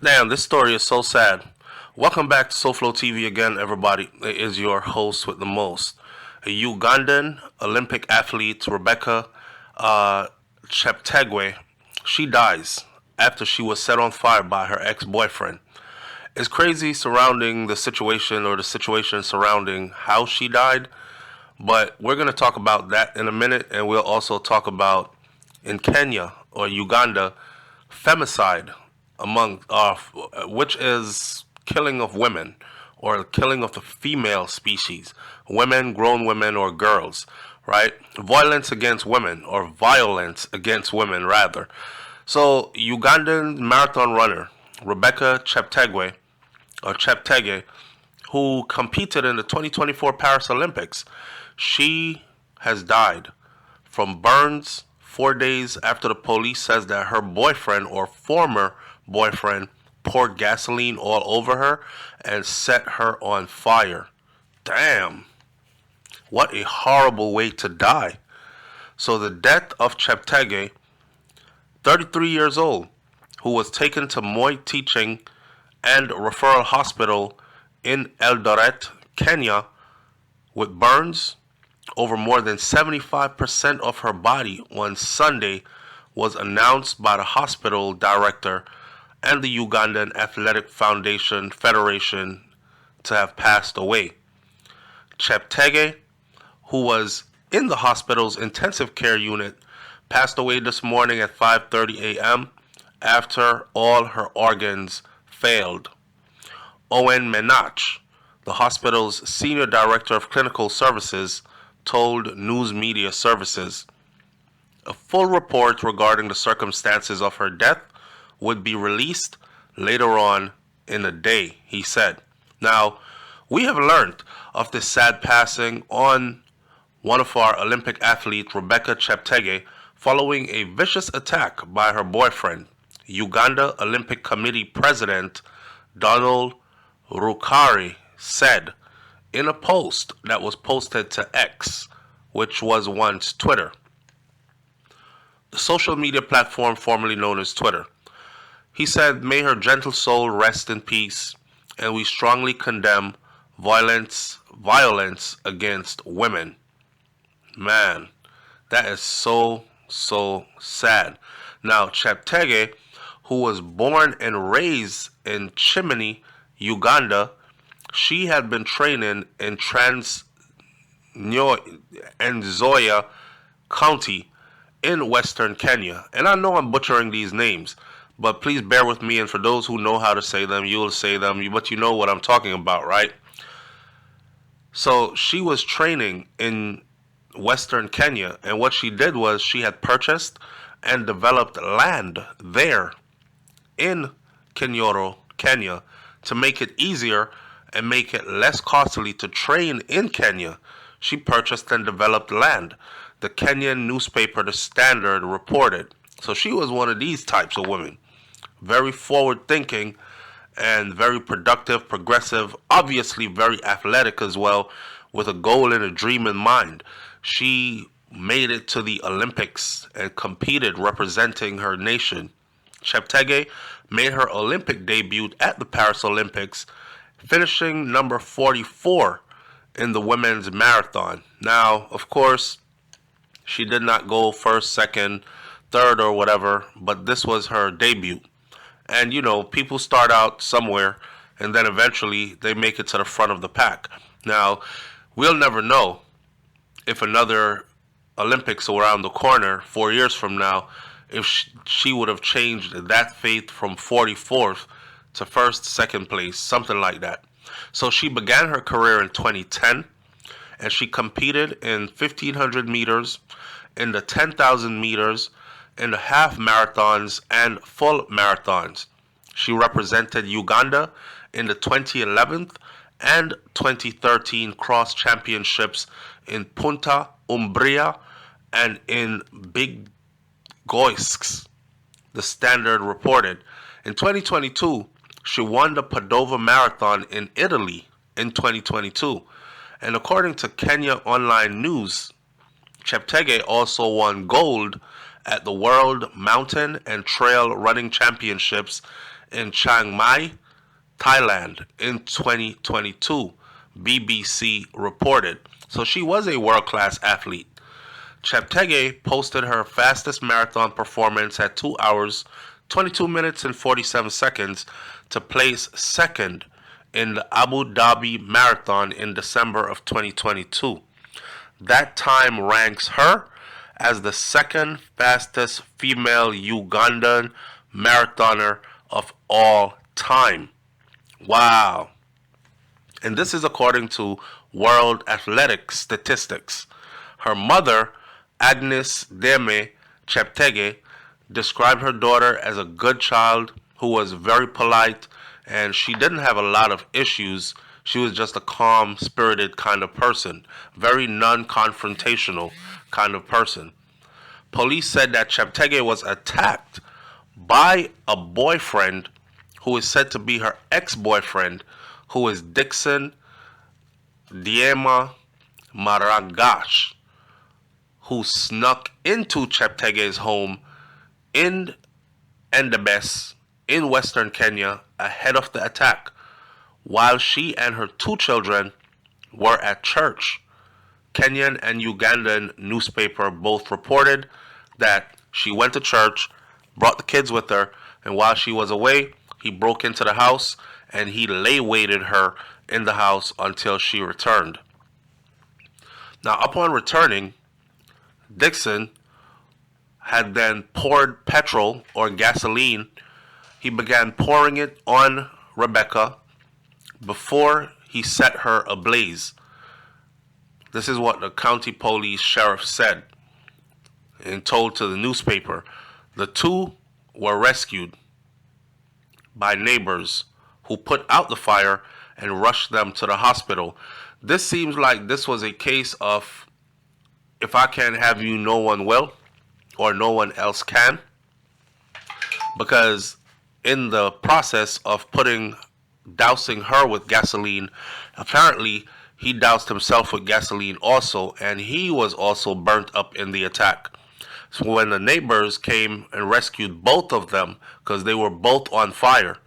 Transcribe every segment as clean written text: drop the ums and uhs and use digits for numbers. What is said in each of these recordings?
Damn, this story is so sad. Welcome back to SoFlo TV again, everybody. It is your host with the most. A Ugandan Olympic athlete, Rebecca Cheptegei, she dies after she was set on fire by her ex-boyfriend. It's crazy surrounding the situation or the situation surrounding how she died, but we're going to talk about that in a minute, and we'll also talk about in Kenya or Uganda femicide among which is killing of women or killing of the female species, women, grown women or girls, right? Violence against women rather. So Ugandan marathon runner Rebecca Cheptegei, who competed in the 2024 Paris Olympics, she has died from burns 4 days after the police says that her boyfriend or former boyfriend poured gasoline all over her and set her on fire. Damn. What a horrible way to die. So the death of Cheptegei, 33 years old, who was taken to Moi Teaching and Referral Hospital in Eldoret, Kenya, with burns over more than 75% of her body on Sunday, was announced by the hospital director and the Ugandan Athletic Federation to have passed away. Cheptegei, who was in the hospital's intensive care unit, passed away this morning at 5:30 a.m. after all her organs failed. Owen Menach, the hospital's senior director of clinical services, told News Media Services. A full report regarding the circumstances of her death would be released later on in the day, he said. Now, we have learned of this sad passing on one of our Olympic athletes, Rebecca Cheptegei, following a vicious attack by her boyfriend, Uganda Olympic Committee President Donald Rukari said in a post that was posted to X, which was once Twitter, the social media platform formerly known as Twitter. He said, "May her gentle soul rest in peace, and we strongly condemn violence against women." Man, that is so sad. Now, Cheptegei, who was born and raised in Chimney, Uganda, she had been training in Trans Nzoia County in western Kenya. And I know I'm butchering these names, but please bear with me. And for those who know how to say them, you'll say them, but you know what I'm talking about, right? So she was training in western Kenya, and what she did was she had purchased and developed land there in Kenyoro, Kenya, to make it easier and make it less costly to train in Kenya. She purchased and developed land. The Kenyan newspaper, The Standard, reported. So she was one of these types of women. Very forward thinking and very productive, progressive, obviously very athletic as well, with a goal and a dream in mind. She made it to the Olympics and competed representing her nation. Cheptegei made her Olympic debut at the Paris Olympics, finishing number 44 in the women's marathon. Now, of course, she did not go first, second, third, or whatever, but this was her debut. And you know, people start out somewhere and then eventually they make it to the front of the pack. Now, we'll never know if another Olympics around the corner 4 years from now, if she would have changed that fate from 44th to first, second place, something like that. So she began her career in 2010, and she competed in 1500 meters, in the 10,000 meters, in the half marathons and full marathons. She represented Uganda in the 2011 and 2013 cross championships in Punta Umbria and in Big Goisks, the Standard reported. In 2022, she won the Padova Marathon in Italy in 2022. And according to Kenya Online News, Cheptegei also won gold at the World Mountain and Trail Running Championships in Chiang Mai, Thailand in 2022, BBC reported. So she was a world-class athlete. Cheptegei posted her fastest marathon performance at 2 hours, 22 minutes and 47 seconds to place second in the Abu Dhabi Marathon in December of 2022. That time ranks her as the second fastest female Ugandan marathoner of all time. Wow. And this is according to World Athletics statistics. Her mother, Agnes Deme Cheptegei, described her daughter as a good child who was very polite, and she didn't have a lot of issues. She was just a calm spirited kind of person, very non-confrontational kind of person. Police said that Cheptegei was attacked by a boyfriend who is said to be her ex-boyfriend, who is Dixon Diema Maragash, who snuck into Cheptegei's home in Endebess in western Kenya ahead of the attack, while she and her two children were at church. Kenyan and Ugandan newspaper both reported that she went to church, brought the kids with her, and while she was away, he broke into the house and he lay-waited her in the house until she returned. Now, upon returning, Dixon had then poured petrol or gasoline. He began pouring it on Rebecca before he set her ablaze. This is what the county police sheriff said and told to the newspaper. The two were rescued by neighbors who put out the fire and rushed them to the hospital. This seems like this was a case of, if I can't have you, no one will, or no one else can. Because in the process of dousing her with gasoline, apparently he doused himself with gasoline also, and he was also burnt up in the attack. So when the neighbors came and rescued both of them, because they were both on fire,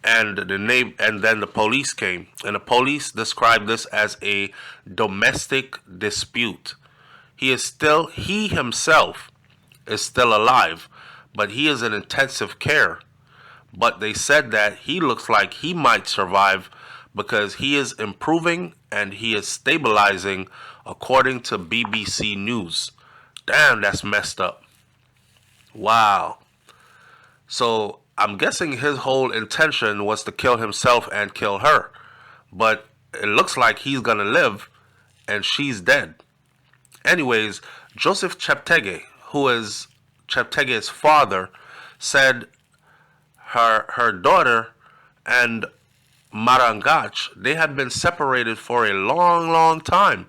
and then the police came, and the police described this as a domestic dispute. He himself is still alive, but he is in intensive care. But they said that he looks like he might survive because he is improving and he is stabilizing, according to BBC News. Damn, that's messed up. Wow. So I'm guessing his whole intention was to kill himself and kill her. But it looks like he's going to live and she's dead. Anyways, Joseph Cheptegei, who is Cheptegei's father, said her daughter and Marangach, they had been separated for a long, long time,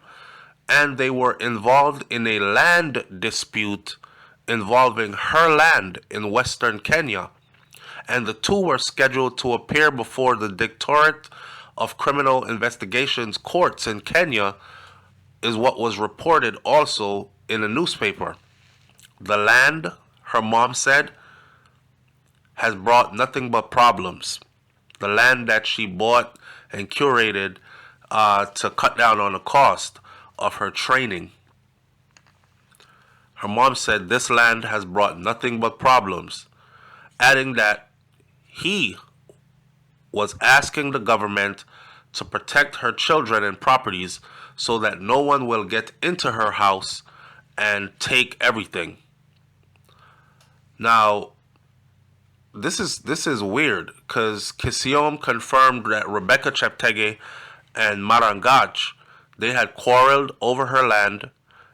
and they were involved in a land dispute involving her land in western Kenya, and the two were scheduled to appear before the Directorate of Criminal Investigations courts in Kenya, is what was reported also in a newspaper. The land, her mom said, has brought nothing but problems. The land that she bought and curated to cut down on the cost of her training. Her mom said this land has brought nothing but problems, adding that he was asking the government to protect her children and properties so that no one will get into her house and take everything. Now, this is weird because Kisiom confirmed that Rebecca Cheptegei and Marangach, they had quarreled over her land,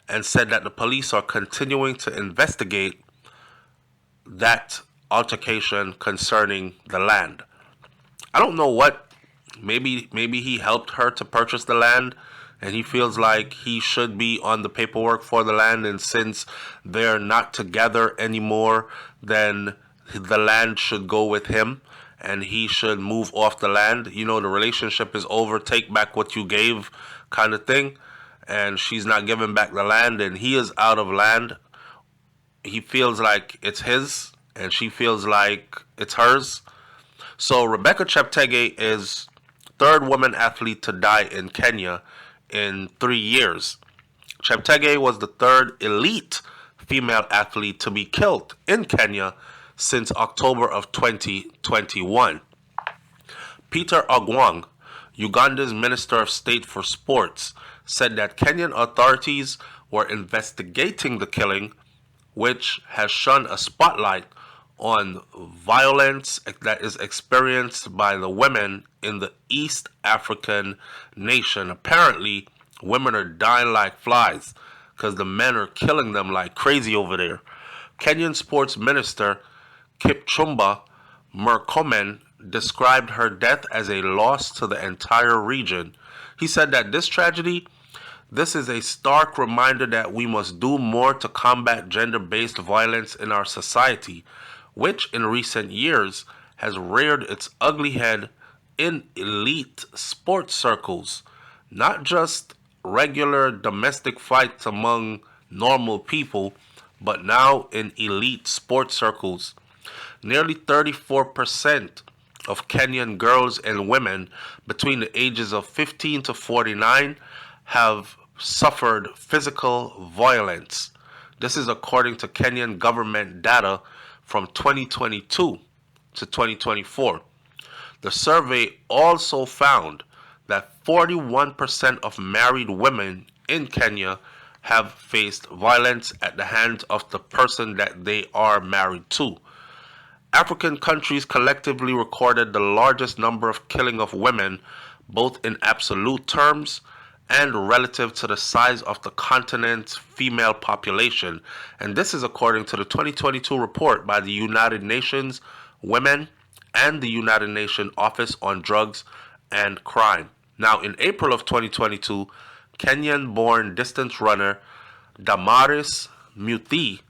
and said that the police are continuing to investigate that altercation concerning the land. I don't know what, maybe he helped her to purchase the land and he feels like he should be on the paperwork for the land, and since they're not together anymore, then the land should go with him and he should move off the land. You know, the relationship is over, take back what you gave kind of thing. And she's not giving back the land and he is out of land. He feels like it's his and she feels like it's hers. So Rebecca Cheptegei is third woman athlete to die in Kenya in 3 years. Cheptegei was the third elite female athlete to be killed in Kenya since October of 2021. Peter Ogwang, Uganda's Minister of State for Sports, said that Kenyan authorities were investigating the killing, which has shone a spotlight on violence that is experienced by the women in the East African nation. Apparently, women are dying like flies because the men are killing them like crazy over there. Kenyan Sports Minister Kipchumba Murkomen described her death as a loss to the entire region. He said that this is a stark reminder that we must do more to combat gender-based violence in our society, which in recent years has reared its ugly head in elite sports circles, not just regular domestic fights among normal people, but now in elite sports circles. Nearly 34% of Kenyan girls and women between the ages of 15 to 49 have suffered physical violence. This is according to Kenyan government data from 2022 to 2024. The survey also found that 41% of married women in Kenya have faced violence at the hands of the person that they are married to. African countries collectively recorded the largest number of killing of women, both in absolute terms and relative to the size of the continent's female population. And this is according to the 2022 report by the United Nations Women and the United Nations Office on Drugs and Crime. Now, in April of 2022, Kenyan-born distance runner Damaris Muthi,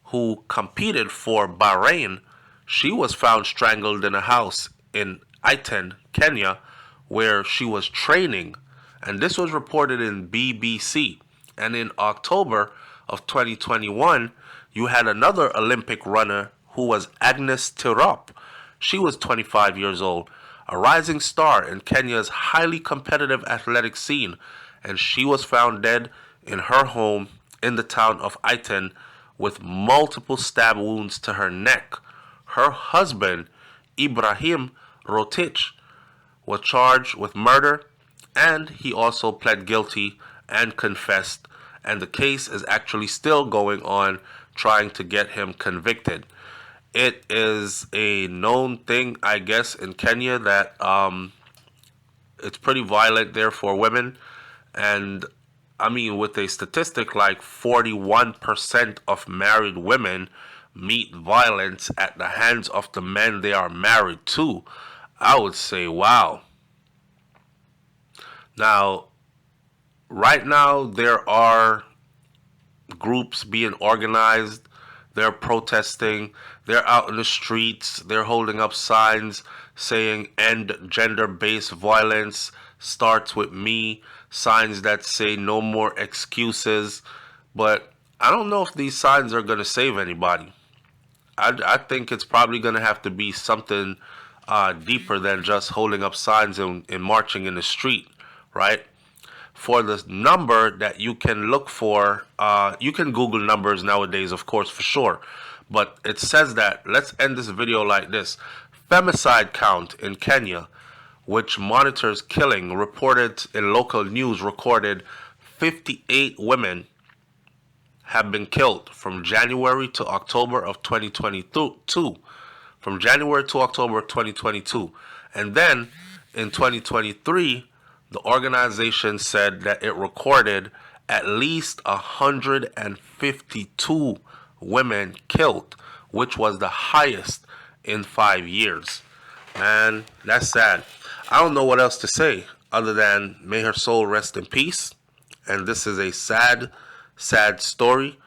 who competed for Bahrain, she was found strangled in a house in Iten, Kenya, where she was training. And this was reported in BBC. And in October of 2021, you had another Olympic runner who was Agnes Tirop. She was 25 years old, a rising star in Kenya's highly competitive athletic scene, and she was found dead in her home in the town of Iten with multiple stab wounds to her neck. Her husband, Ibrahim Rotich, was charged with murder, and he also pled guilty and confessed, and the case is actually still going on, trying to get him convicted. It is a known thing, I guess, in Kenya that it's pretty violent there for women. And I mean, with a statistic like 41% of married women meet violence at the hands of the men they are married to, I would say, wow. Now, right now, there are groups being organized. They're protesting. They're out in the streets. They're holding up signs saying end gender-based violence starts with me. Signs that say no more excuses. But I don't know if these signs are going to save anybody. I think it's probably going to have to be something deeper than just holding up signs and marching in the street, right? For the number that you can look for, you can Google numbers nowadays, of course, for sure. But it says that, let's end this video like this. Femicide count in Kenya, which monitors killing, reported in local news, recorded 58 women have been killed from January to October of 2022. From January to October of 2022. And then in 2023, the organization said that it recorded at least 152 women killed, which was the highest in 5 years. Man, that's sad. I don't know what else to say other than may her soul rest in peace. And this is a sad, sad story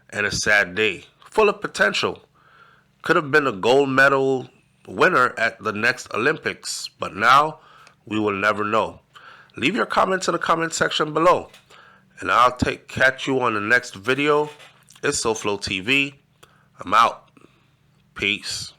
and a sad day, full of potential. Could have been a gold medal winner at the next Olympics, but now we will never know. Leave your comments in the comment section below, and I'll catch you on the next video. It's SoFlo TV. I'm out. Peace.